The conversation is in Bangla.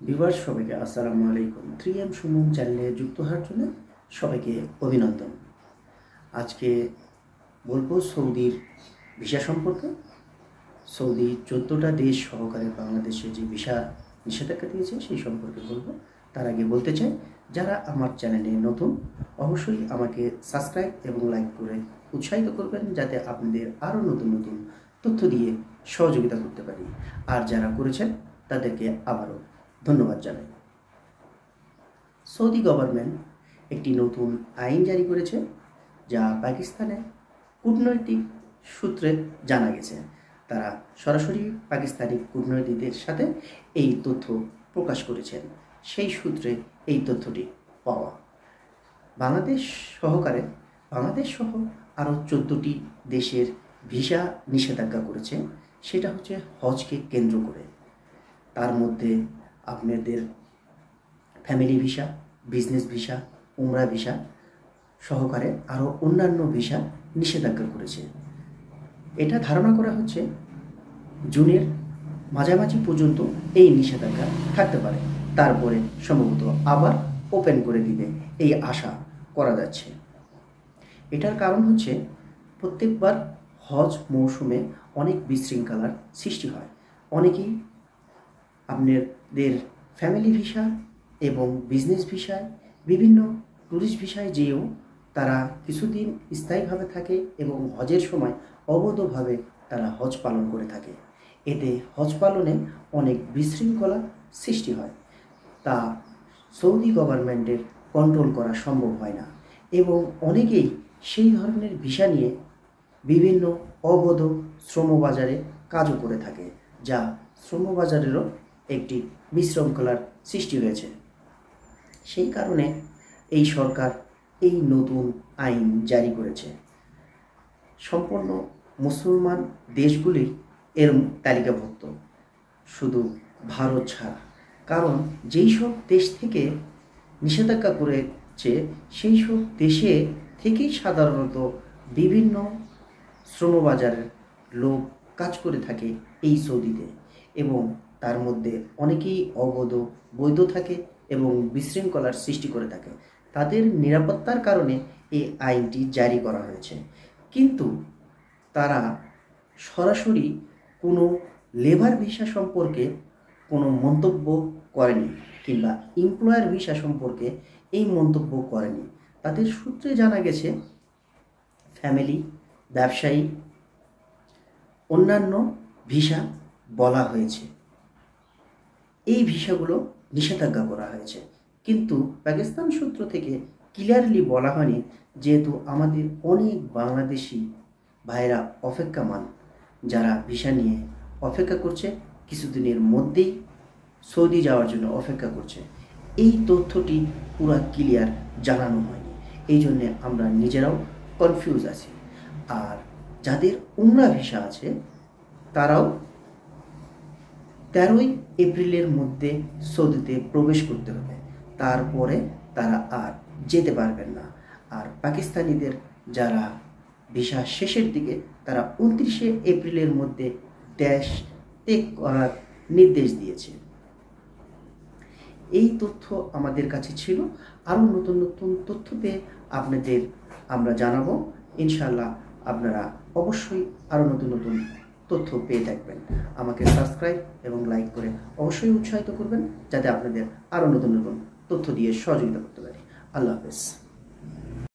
ভিউয়ার্স সবাইকে আসসালামু আলাইকুম। 3M সুমন চ্যানেলে যুক্ত হওয়ার জন্য সবাইকে অভিনন্দন। আজকে বলবো সৌদির ভিসা সম্পর্কে। সৌদি 14টা দেশ সহকারে বাংলাদেশে যে ভিসা নিষেধাজ্ঞা দিয়েছে সেই সম্পর্কে বলবো। তার আগে বলতে চাই, যারা আমার চ্যানেলে নতুন অবশ্যই আমাকে সাবস্ক্রাইব এবং লাইক করে উৎসাহিত করবেন, যাতে আপনাদের আরও নতুন নতুন তথ্য দিয়ে সহযোগিতা করতে পারি। আর যারা করেছেন তাদেরকে আবারও ধন্যবাদ জানাই। সৌদি গভর্নমেন্ট একটি নতুন আইন জারি করেছে, যা পাকিস্তানে কূটনৈতিক সূত্রে জানা গেছে। তারা সরাসরি পাকিস্তানি কূটনৈতিকদের সাথে এই তথ্য প্রকাশ করেছেন, সেই সূত্রে এই তথ্যটি পাওয়া। বাংলাদেশ সহ আরও 14টি দেশের ভিসা নিষেধাজ্ঞা করেছে, সেটা হচ্ছে হজকে কেন্দ্র করে। তার মধ্যে আপনাদের ফ্যামিলি ভিসা, বিজনেস ভিসা, উমরা ভিসা সহকারে আরও অন্যান্য ভিসা নিষেধাজ্ঞা করেছে। এটা ধারণা করা হচ্ছে জুনের মাঝামাঝি পর্যন্ত এই নিষেধাজ্ঞা থাকতে পারে, তারপরে সম্ভবত আবার ওপেন করে দিবে এই আশা করা যাচ্ছে। এটার কারণ হচ্ছে প্রত্যেকবার হজ মৌসুমে অনেক বিশৃঙ্খলার সৃষ্টি হয়। অনেকেই আপনাদের ফ্যামিলি ভিসা এবং বিজনেস ভিসায়, বিভিন্ন ট্যুরিস্ট ভিসায় যেও তারা কিছুদিন স্থায়ীভাবে থাকে এবং হজের সময় অবৈধভাবে তারা হজ পালন করে থাকে। এতে হজ পালনে অনেক বিশৃঙ্খলা সৃষ্টি হয়, তা সৌদি গভর্নমেন্টের কন্ট্রোল করা সম্ভব হয় না এবং অনেকেই সেই ধরনের ভিসা নিয়ে বিভিন্ন অবৈধ শ্রমবাজারে কাজও করে থাকে, যা শ্রমবাজারেরও একটি বিশৃঙ্খলার সৃষ্টি হয়েছে। সেই কারণে এই সরকার এই নতুন আইন জারি করেছে। সম্পূর্ণ মুসলমান দেশগুলি এর তালিকাভুক্ত, শুধু ভারত ছাড়া। কারণ যেই সব দেশ থেকে নিষেধাজ্ঞা করেছে সেই সব দেশে থেকেই সাধারণত বিভিন্ন শ্রমবাজারের লোক কাজ করে থাকে এই সৌদিতে, এবং তার মধ্যে অনেকেই বৈধ থাকে এবং বিশৃঙ্খলার সৃষ্টি করে থাকে। তাদের নিরাপত্তার কারণে এই আইনটি জারি করা হয়েছে। কিন্তু তারা সরাসরি কোনো লেবার ভিসা সম্পর্কে কোনো মন্তব্য করেনি, কিংবা এমপ্লয়ার ভিসা সম্পর্কে এই মন্তব্য করেনি। তাদের সূত্রে জানা গেছে ফ্যামিলি, ব্যবসায়ী, অন্যান্য ভিসা বলা হয়েছে, এই ভিসাগুলো নিষেধাজ্ঞা করা হয়েছে। কিন্তু পাকিস্তান সূত্র থেকে ক্লিয়ারলি বলা হয়নি, যেহেতু আমাদের অনেক বাংলাদেশি ভাইরা অপেক্ষামান, যারা ভিসা নিয়ে অপেক্ষা করছে, কিছুদিনের মধ্যেই সৌদি যাওয়ার জন্য অপেক্ষা করছে। এই তথ্যটি পুরো ক্লিয়ার জানানো হয়নি, এই জন্যে আমরা নিজেরাও কনফিউজ আছি। আর যাদের উমরা ভিসা আছে তারাও 13ই এপ্রিলের মধ্যে সৌদিতে প্রবেশ করতে হবে, তারপরে তারা আর যেতে পারবেন না। আর পাকিস্তানিদের যারা ভিসা শেষের দিকে, তারা 29শে এপ্রিলের মধ্যে দেশ ত্যাগ করার নির্দেশ দিয়েছে। এই তথ্য আমাদের কাছে ছিল। আরও নতুন নতুন তথ্য পেয়ে আপনাদের আমরা জানাবো ইনশাআল্লাহ। আপনারা অবশ্যই আরও নতুন নতুন তথ্য পেয়ে থাকবেন। আমাকে সাবস্ক্রাইব এবং লাইক করে অবশ্যই উৎসাহিত করবেন, যাতে আপনাদের আরও নতুন নতুন তথ্য দিয়ে সহযোগিতা করতে পারি। আল্লাহ হাফেজ।